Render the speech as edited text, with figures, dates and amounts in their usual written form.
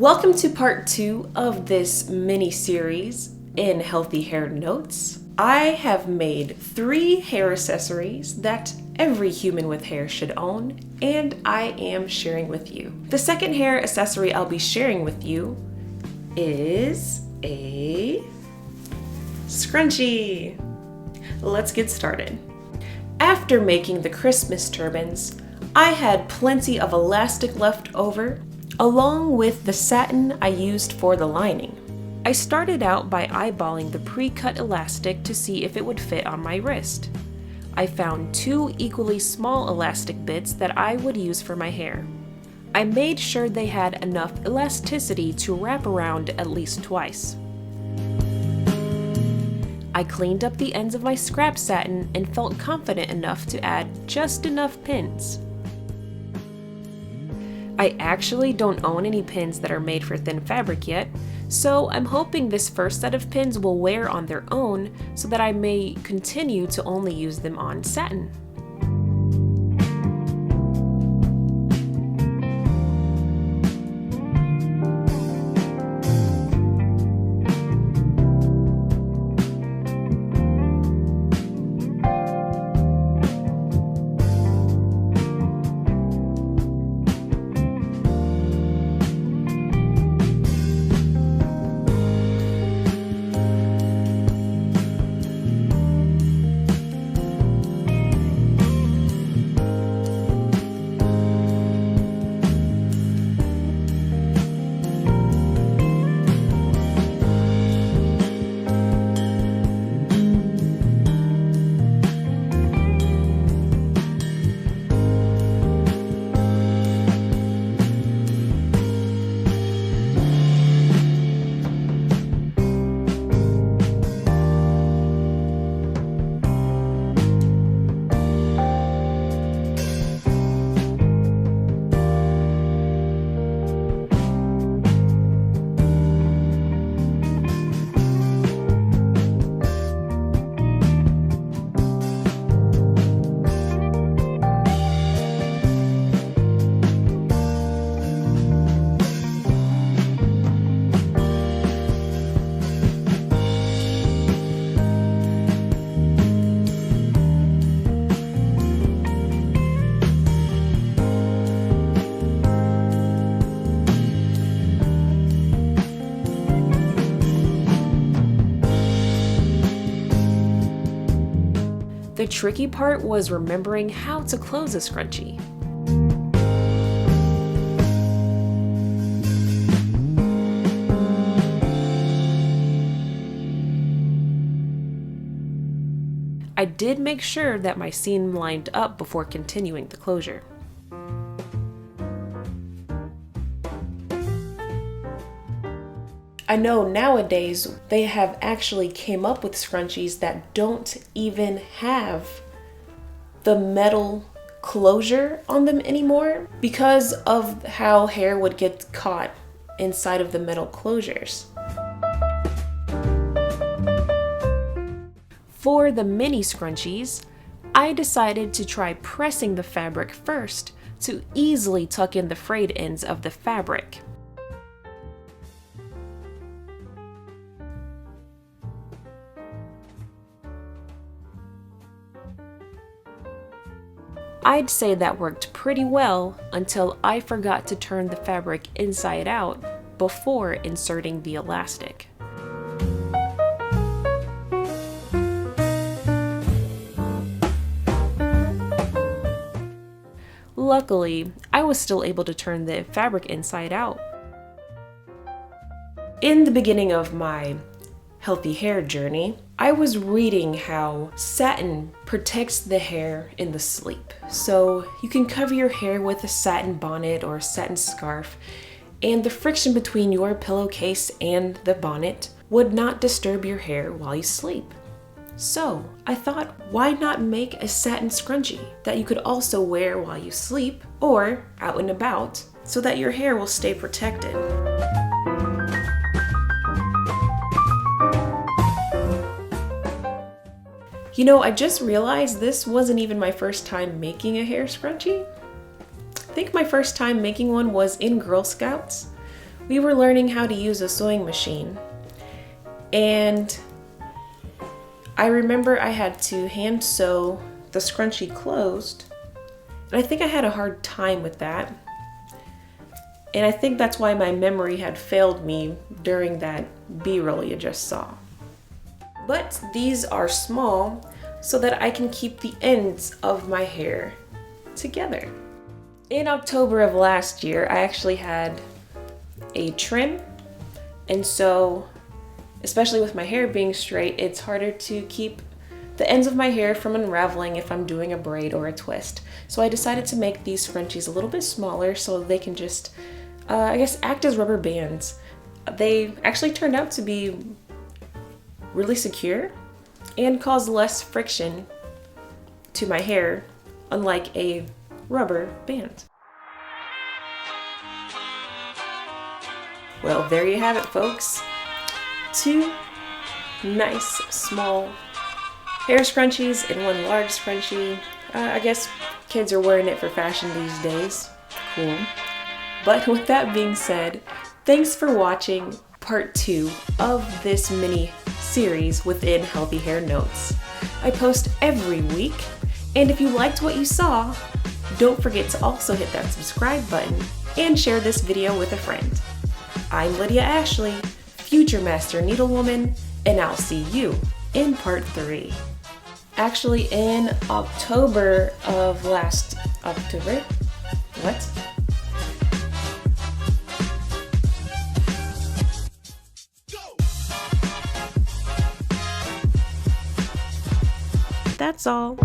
Welcome to part 2 of this mini-series in Healthy Hair Notes. I have made 3 hair accessories that every human with hair should own, and I am sharing with you. The second hair accessory I'll be sharing with you is a scrunchie. Let's get started. After making the Christmas turbans, I had plenty of elastic left over, along with the satin I used for the lining. I started out by eyeballing the pre-cut elastic to see if it would fit on my wrist. I found 2 equally small elastic bits that I would use for my hair. I made sure they had enough elasticity to wrap around at least twice. I cleaned up the ends of my scrap satin and felt confident enough to add just enough pins. I actually don't own any pins that are made for thin fabric yet, so I'm hoping this first set of pins will wear on their own so that I may continue to only use them on satin. The tricky part was remembering how to close a scrunchie. I did make sure that my seam lined up before continuing the closure. I know nowadays they have actually came up with scrunchies that don't even have the metal closure on them anymore because of how hair would get caught inside of the metal closures. For the mini scrunchies, I decided to try pressing the fabric first to easily tuck in the frayed ends of the fabric. I'd say that worked pretty well until I forgot to turn the fabric inside out before inserting the elastic. Luckily, I was still able to turn the fabric inside out. In the beginning of my healthy hair journey, I was reading how satin protects the hair in the sleep. So you can cover your hair with a satin bonnet or a satin scarf, and the friction between your pillowcase and the bonnet would not disturb your hair while you sleep. So I thought, why not make a satin scrunchie that you could also wear while you sleep or out and about so that your hair will stay protected. You know, I just realized this wasn't even my first time making a hair scrunchie. I think my first time making one was in Girl Scouts, we were learning how to use a sewing machine, and I remember I had to hand sew the scrunchie closed, and I think I had a hard time with that. And I think that's why my memory had failed me during that B-roll you just saw. But these are small so that I can keep the ends of my hair together. In October of last year, I actually had a trim, and so especially with my hair being straight, it's harder to keep the ends of my hair from unraveling if I'm doing a braid or a twist. So I decided to make these scrunchies a little bit smaller so they can just, I guess, act as rubber bands. They actually turned out to be really secure and cause less friction to my hair, unlike a rubber band. Well, there you have it, folks. 2 nice small hair scrunchies and 1 large scrunchie. I guess kids are wearing it for fashion these days. Cool. But with that being said, thanks for watching part 2 of this mini series within Healthy Hair Notes. I post every week, and if you liked what you saw, don't forget to also hit that subscribe button and share this video with a friend. I'm Lydia Ashley, Future Master Needlewoman, and I'll see you in part 3. Actually, in October of last October? What? That's all.